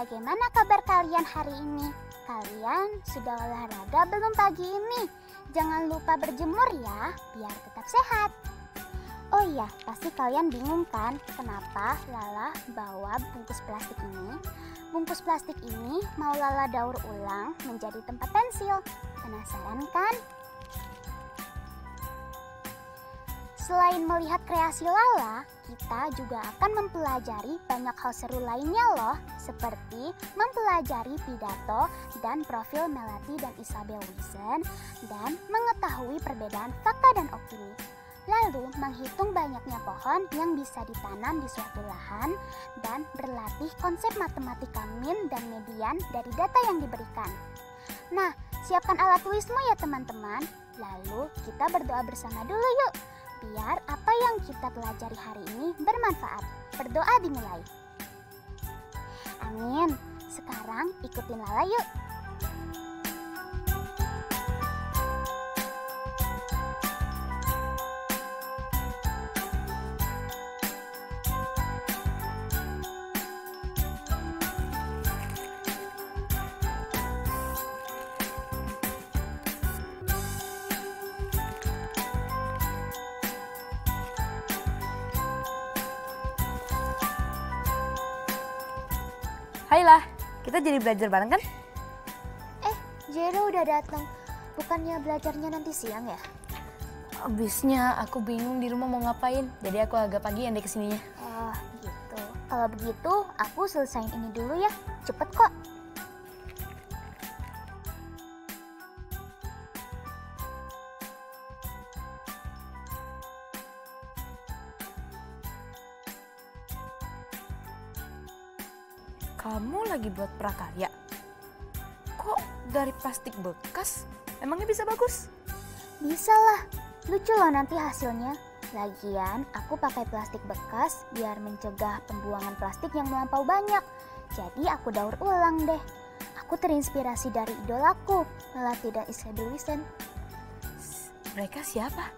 Bagaimana kabar kalian hari ini? Kalian sudah olahraga belum pagi ini? Jangan lupa berjemur ya, biar tetap sehat. Oh iya, pasti kalian bingung kan kenapa Lala bawa bungkus plastik ini? Bungkus plastik ini mau Lala daur ulang menjadi tempat pensil. Penasaran kan? Selain melihat kreasi Lala, kita juga akan mempelajari banyak hal seru lainnya loh, seperti mempelajari pidato dan profil Melati dan Isabel Wilson, dan mengetahui perbedaan fakta dan opini. Lalu menghitung banyaknya pohon yang bisa ditanam di suatu lahan, dan berlatih konsep matematika min dan median dari data yang diberikan. Nah, siapkan alat tulismu ya teman-teman. Lalu kita berdoa bersama dulu yuk, biar apa yang kita pelajari hari ini bermanfaat. Berdoa dimulai. Amin. Sekarang ikutin Lala yuk. Hai lah, kita jadi belajar bareng kan? Jero udah datang. Bukannya belajarnya nanti siang ya? Abisnya aku bingung di rumah mau ngapain, jadi aku agak pagian deh kesininya. Oh gitu. Kalau begitu aku selesain ini dulu ya. Cepet kok. Kamu lagi buat prakarya? Kok dari plastik bekas? Emangnya bisa bagus? Bisa lah. Lucu loh nanti hasilnya. Lagian aku pakai plastik bekas biar mencegah pembuangan plastik yang melampau banyak. Jadi aku daur ulang deh. Aku terinspirasi dari idolaku, Melati dan Isabel Wilson. Mereka siapa?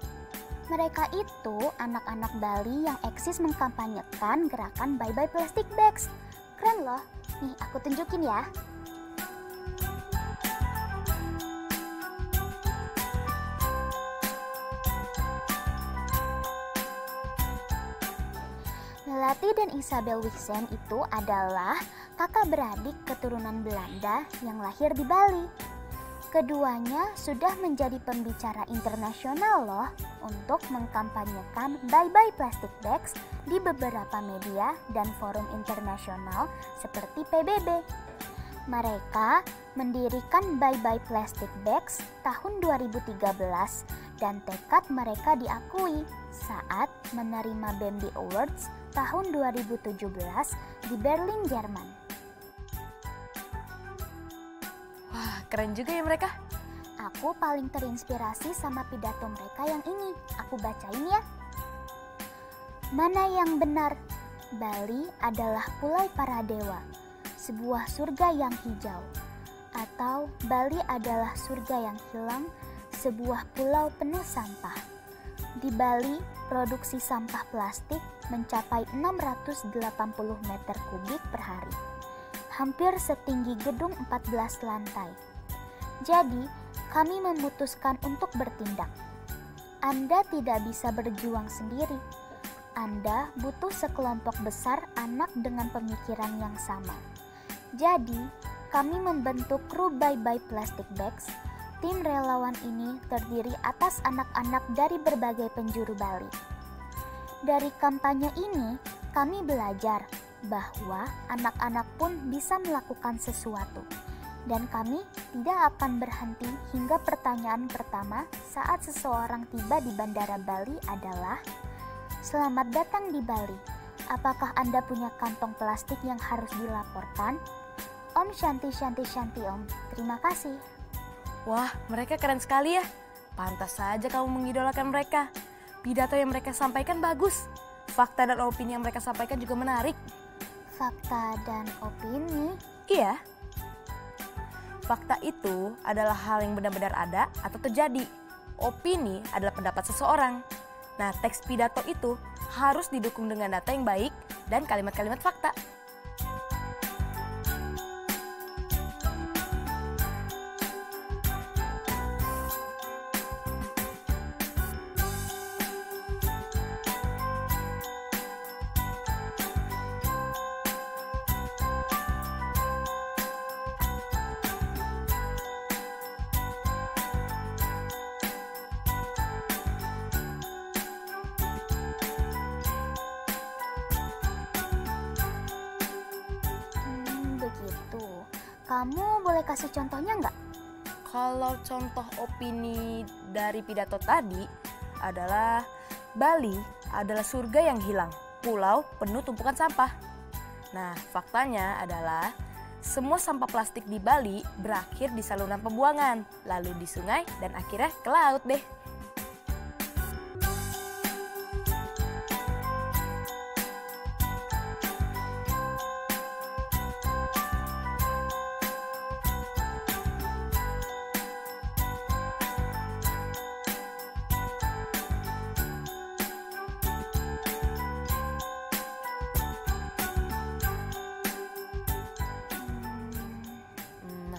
Mereka itu anak-anak Bali yang eksis mengkampanyekan gerakan Bye Bye Plastic Bags. Keren loh. Nih, aku tunjukin ya. Melati dan Isabel Wixen itu adalah kakak beradik keturunan Belanda yang lahir di Bali. Keduanya sudah menjadi pembicara internasional loh untuk mengkampanyekan Bye Bye Plastic Bags di beberapa media dan forum internasional seperti PBB. Mereka mendirikan Bye Bye Plastic Bags tahun 2013 dan tekad mereka diakui saat menerima BEMBI Awards tahun 2017 di Berlin, Jerman. Wah, keren juga ya mereka. Aku paling terinspirasi sama pidato mereka yang ini. Aku bacain ya. Mana yang benar? Bali adalah pulau para dewa, sebuah surga yang hijau. Atau Bali adalah surga yang hilang, sebuah pulau penuh sampah. Di Bali, produksi sampah plastik mencapai 680 meter kubik per hari. Hampir setinggi gedung 14 lantai. Jadi, kami memutuskan untuk bertindak. Anda tidak bisa berjuang sendiri. Anda butuh sekelompok besar anak dengan pemikiran yang sama. Jadi, kami membentuk kru Bye Bye Plastic Bags. Tim relawan ini terdiri atas anak-anak dari berbagai penjuru Bali. Dari kampanye ini, kami belajar bahwa anak-anak pun bisa melakukan sesuatu. Dan kami tidak akan berhenti hingga pertanyaan pertama saat seseorang tiba di Bandara Bali adalah, "Selamat datang di Bali. Apakah Anda punya kantong plastik yang harus dilaporkan?" Om Shanti Shanti Shanti Om. Terima kasih. Wah, mereka keren sekali ya. Pantas saja kamu mengidolakan mereka. Pidato yang mereka sampaikan bagus. Fakta dan opini yang mereka sampaikan juga menarik. Fakta dan opini? Iya. Fakta itu adalah hal yang benar-benar ada atau terjadi. Opini adalah pendapat seseorang. Nah, teks pidato itu harus didukung dengan data yang baik dan kalimat-kalimat fakta. Begitu. Kamu boleh kasih contohnya nggak? Kalau contoh opini dari pidato tadi adalah Bali adalah surga yang hilang, pulau penuh tumpukan sampah. Nah, faktanya adalah semua sampah plastik di Bali berakhir di saluran pembuangan, lalu di sungai dan akhirnya ke laut deh.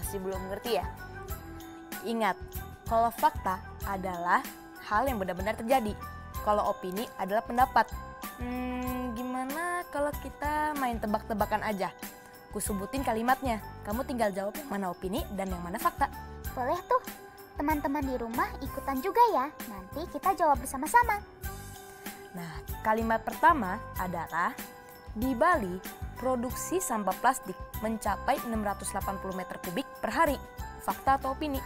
Masih belum ngerti ya? Ingat, kalau fakta adalah hal yang benar-benar terjadi. Kalau opini adalah pendapat. Gimana kalau kita main tebak-tebakan aja? Ku sebutin kalimatnya, kamu tinggal jawab yang mana opini dan yang mana fakta. Boleh tuh. Teman-teman di rumah ikutan juga ya. Nanti kita jawab bersama-sama. Nah, kalimat pertama adalah di Bali, produksi sampah plastik mencapai 680 meter kubik per hari. Fakta atau opini?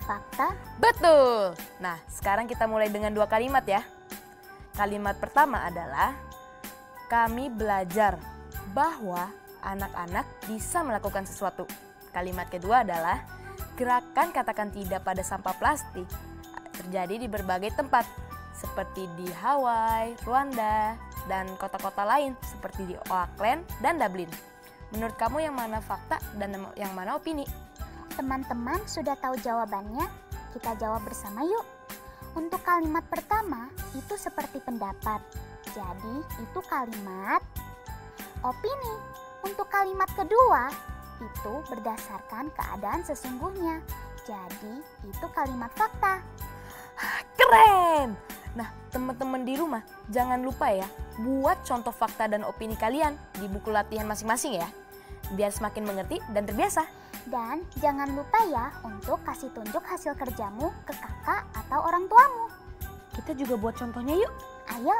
Fakta. Betul! Nah, sekarang kita mulai dengan dua kalimat ya. Kalimat pertama adalah, kami belajar bahwa anak-anak bisa melakukan sesuatu. Kalimat kedua adalah, gerakan katakan tidak pada sampah plastik terjadi di berbagai tempat, seperti di Hawaii, Rwanda, dan kota-kota lain seperti di Auckland dan Dublin. Menurut kamu yang mana fakta dan yang mana opini? Teman-teman sudah tahu jawabannya? Kita jawab bersama yuk. Untuk kalimat pertama itu seperti pendapat. Jadi itu kalimat opini. Untuk kalimat kedua itu berdasarkan keadaan sesungguhnya. Jadi itu kalimat fakta. Keren! Nah, teman-teman di rumah jangan lupa ya buat contoh fakta dan opini kalian di buku latihan masing-masing ya. Biar semakin mengerti dan terbiasa. Dan jangan lupa ya untuk kasih tunjuk hasil kerjamu ke kakak atau orang tuamu. Kita juga buat contohnya yuk. Ayo.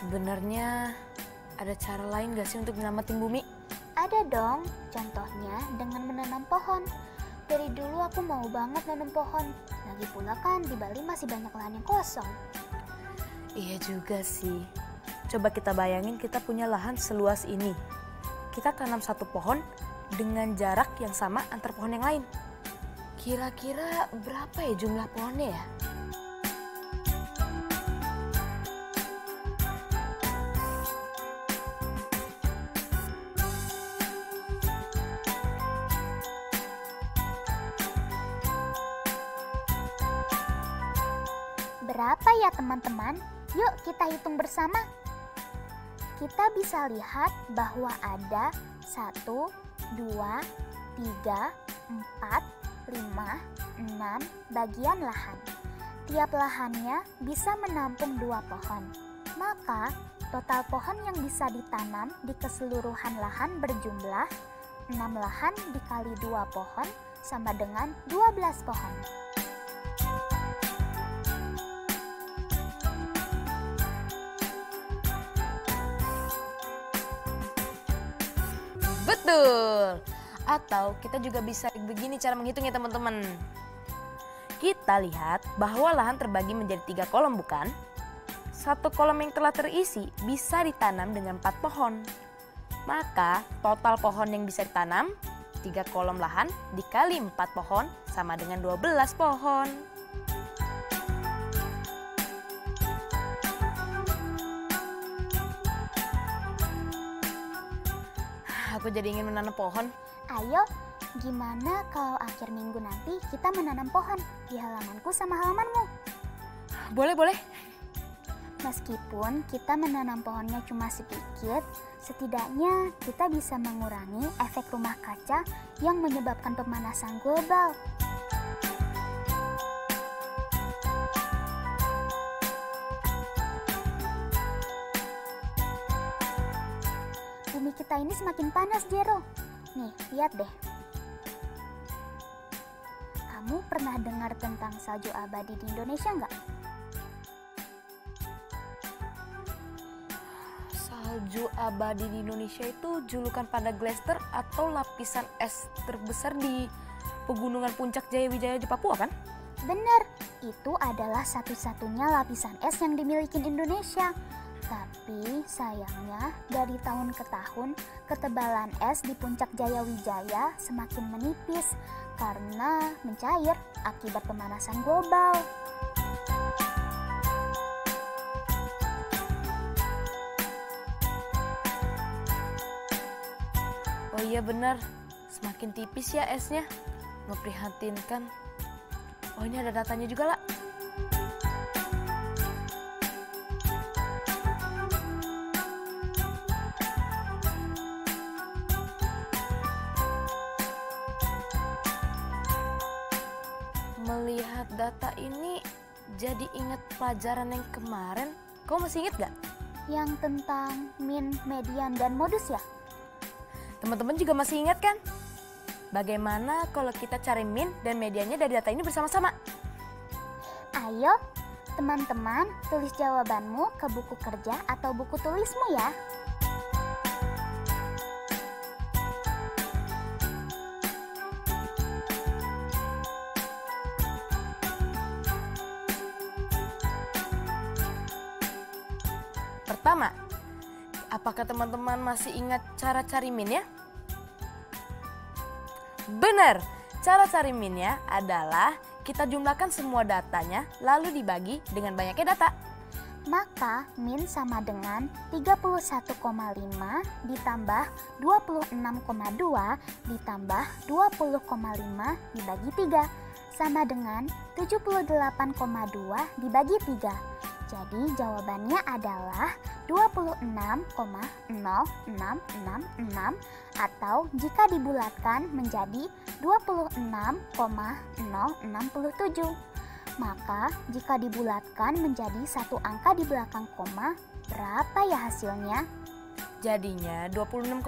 Sebenarnya ada cara lain gak sih untuk menyelamatin bumi? Ada dong, contohnya dengan menanam pohon. Dari dulu aku mau banget nanam pohon. Lagi pula kan di Bali masih banyak lahan yang kosong. Iya juga sih. Coba kita bayangin kita punya lahan seluas ini. Kita tanam satu pohon dengan jarak yang sama antar pohon yang lain. Kira-kira berapa ya jumlah pohonnya ya? Berapa ya teman-teman? Yuk kita hitung bersama. Kita bisa lihat bahwa ada 1, 2, 3, 4, 5, 6 bagian lahan. Tiap lahannya bisa menampung 2 pohon. Maka total pohon yang bisa ditanam di keseluruhan lahan berjumlah 6 lahan dikali 2 pohon sama dengan 12 pohon. Betul. Atau kita juga bisa begini cara menghitungnya teman-teman. Kita lihat bahwa lahan terbagi menjadi 3 kolom bukan? 1 kolom yang telah terisi bisa ditanam dengan 4 pohon. Maka total pohon yang bisa ditanam 3 kolom lahan dikali 4 pohon sama dengan 12 pohon. Aku jadi ingin menanam pohon. Ayo, gimana kalau akhir minggu nanti kita menanam pohon di halamanku sama halamanmu? Boleh. Meskipun kita menanam pohonnya cuma sedikit, setidaknya kita bisa mengurangi efek rumah kaca yang menyebabkan pemanasan global. Bumi kita ini semakin panas, Jero. Nih, lihat deh. Kamu pernah dengar tentang salju abadi di Indonesia nggak? Salju abadi di Indonesia itu julukan pada glacier atau lapisan es terbesar di pegunungan puncak Jayawijaya di Papua kan? Bener, itu adalah satu-satunya lapisan es yang dimiliki Indonesia. Tapi sayangnya dari tahun ke tahun ketebalan es di Puncak Jaya Wijaya semakin menipis karena mencair akibat pemanasan global. Oh iya benar, semakin tipis ya esnya. Memprihatinkan. Oh ini ada datanya juga lah. Melihat data ini jadi ingat pelajaran yang kemarin. Kau masih ingat gak? Yang tentang min, median, dan modus ya? Teman-teman juga masih ingat kan? Bagaimana kalau kita cari min dan mediannya dari data ini bersama-sama? Ayo, teman-teman, tulis jawabanmu ke buku kerja atau buku tulismu ya. Pertama, apakah teman-teman masih ingat cara cari min-nya? Benar, cara cari min-nya adalah kita jumlahkan semua datanya lalu dibagi dengan banyaknya data. Maka min sama dengan 31,5 ditambah 26,2 ditambah 20,5 dibagi 3 sama dengan 78,2 dibagi 3. Jadi jawabannya adalah 26,0666 atau jika dibulatkan menjadi 26,067. Maka jika dibulatkan menjadi satu angka di belakang koma, berapa ya hasilnya? Jadinya 26,1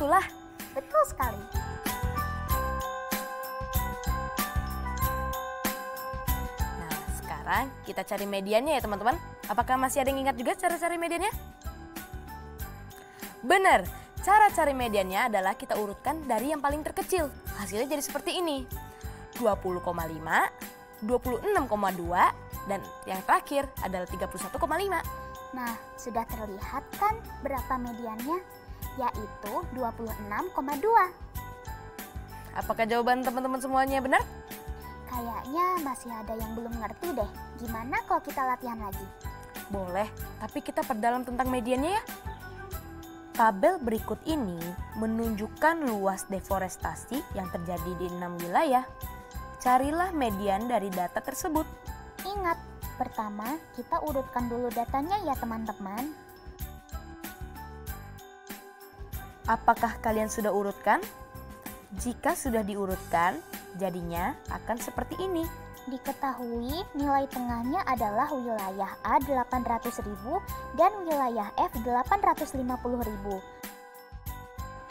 lah. Betul sekali. Nah, sekarang kita cari mediannya ya teman-teman. Apakah masih ada yang ingat juga cara cari mediannya? Benar, cara cari mediannya adalah kita urutkan dari yang paling terkecil. Hasilnya jadi seperti ini. 20,5, 26,2, dan yang terakhir adalah 31,5. Nah, sudah terlihat kan berapa mediannya? Yaitu 26,2. Apakah jawaban teman-teman semuanya benar? Kayaknya masih ada yang belum ngerti deh. Gimana kalau kita latihan lagi? Boleh, tapi kita perdalam tentang mediannya ya. Tabel berikut ini menunjukkan luas deforestasi yang terjadi di 6 wilayah. Carilah median dari data tersebut. Ingat, pertama kita urutkan dulu datanya ya teman-teman. Apakah kalian sudah urutkan? Jika sudah diurutkan, jadinya akan seperti ini. Diketahui nilai tengahnya adalah wilayah A 800.000 dan wilayah F 850.000.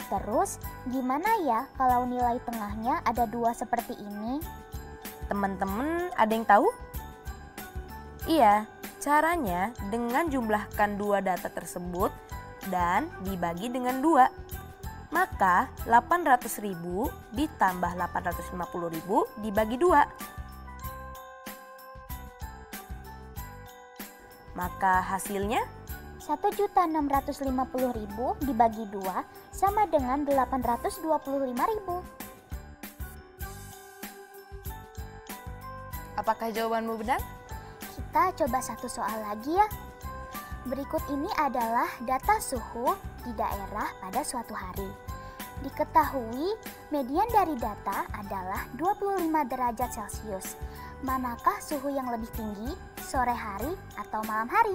Terus gimana ya kalau nilai tengahnya ada dua seperti ini? Teman-teman ada yang tahu? Iya, caranya dengan jumlahkan dua data tersebut dan dibagi dengan 2. Maka 800.000 ditambah 850.000 dibagi 2. Maka hasilnya 1.650.000 dibagi 2 sama dengan 825.000. Apakah jawabanmu benar? Kita coba satu soal lagi ya. Berikut ini adalah data suhu di daerah pada suatu hari. Diketahui median dari data adalah 25 derajat Celcius. Manakah suhu yang lebih tinggi, sore hari atau malam hari?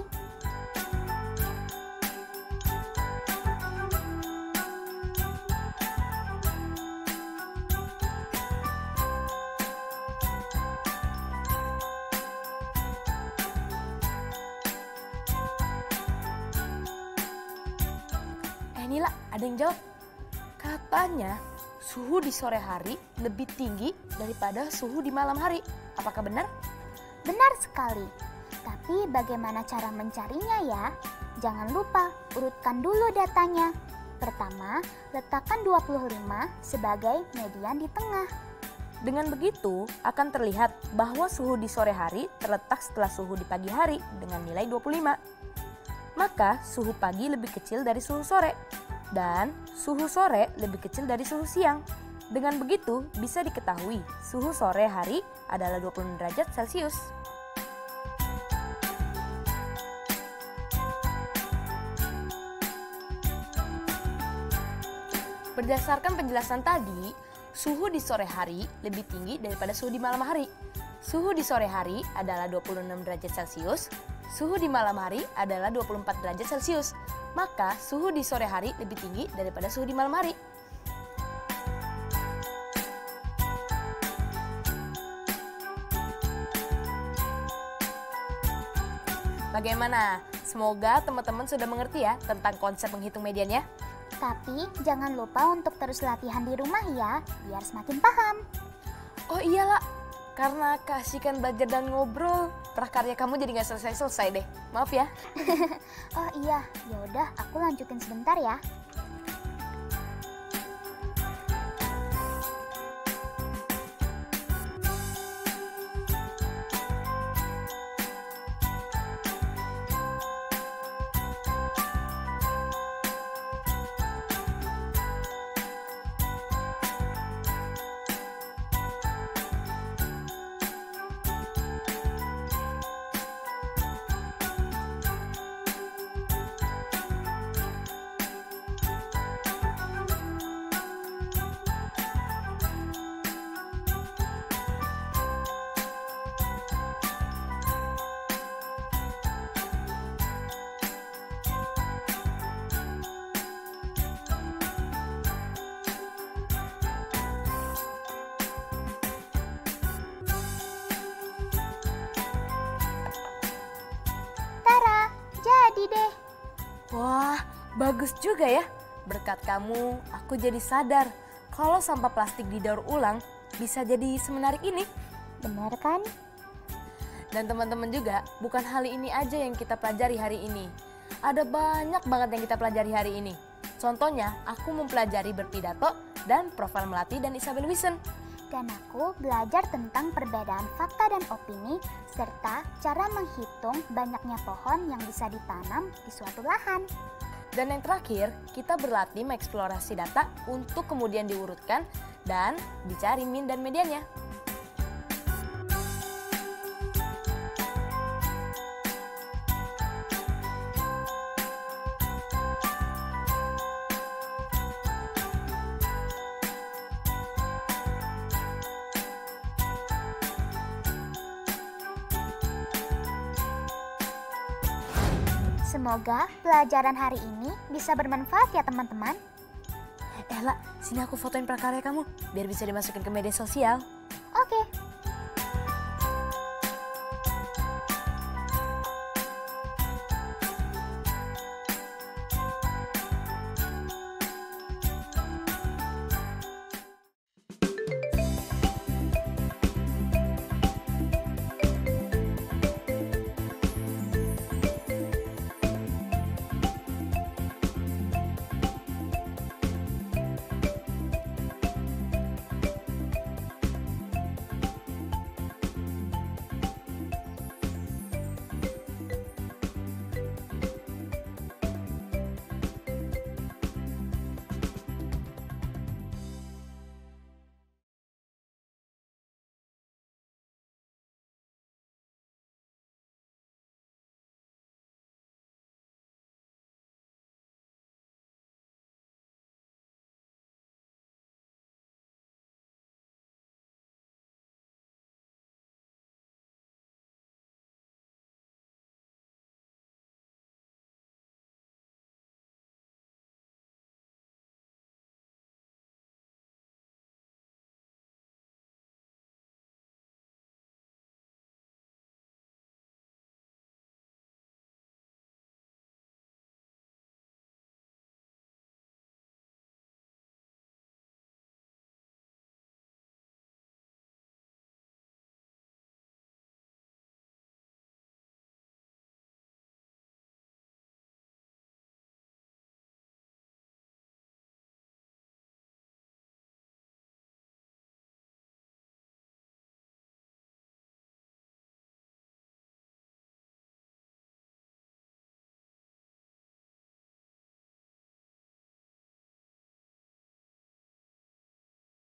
Nila, ada yang jawab. Katanya suhu di sore hari lebih tinggi daripada suhu di malam hari. Apakah benar? Benar sekali. Tapi bagaimana cara mencarinya ya? Jangan lupa urutkan dulu datanya. Pertama, letakkan 25 sebagai median di tengah. Dengan begitu, akan terlihat bahwa suhu di sore hari terletak setelah suhu di pagi hari dengan nilai 25. maka suhu pagi lebih kecil dari suhu sore. Dan suhu sore lebih kecil dari suhu siang. Dengan begitu, bisa diketahui suhu sore hari adalah 26 derajat Celcius. Berdasarkan penjelasan tadi, suhu di sore hari lebih tinggi daripada suhu di malam hari. Suhu di sore hari adalah 26 derajat Celcius, suhu di malam hari adalah 24 derajat Celcius. Maka suhu di sore hari lebih tinggi daripada suhu di malam hari. Bagaimana? Semoga teman-teman sudah mengerti ya tentang konsep menghitung mediannya. Tapi jangan lupa untuk terus latihan di rumah ya, biar semakin paham. Oh iyalah, karena keasikan belajar dan ngobrol, prakarya kamu jadi nggak selesai-selesai deh. Maaf ya. Oh iya, yaudah aku lanjutin sebentar ya. Jadi deh. Wah, bagus juga ya. Berkat kamu, aku jadi sadar kalau sampah plastik didaur ulang bisa jadi semenarik ini. Benar kan? Dan teman-teman juga, bukan hal ini aja yang kita pelajari hari ini. Ada banyak banget yang kita pelajari hari ini. Contohnya, aku mempelajari berpidato dan profil Melati dan Isabel Wilson. Dan aku belajar tentang perbedaan fakta dan opini, serta cara menghitung banyaknya pohon yang bisa ditanam di suatu lahan. Dan yang terakhir, kita berlatih mengeksplorasi data untuk kemudian diurutkan dan dicari min dan mediannya. Semoga pelajaran hari ini bisa bermanfaat ya teman-teman. Ella, sini aku fotoin prakarya kamu biar bisa dimasukin ke media sosial. Oke.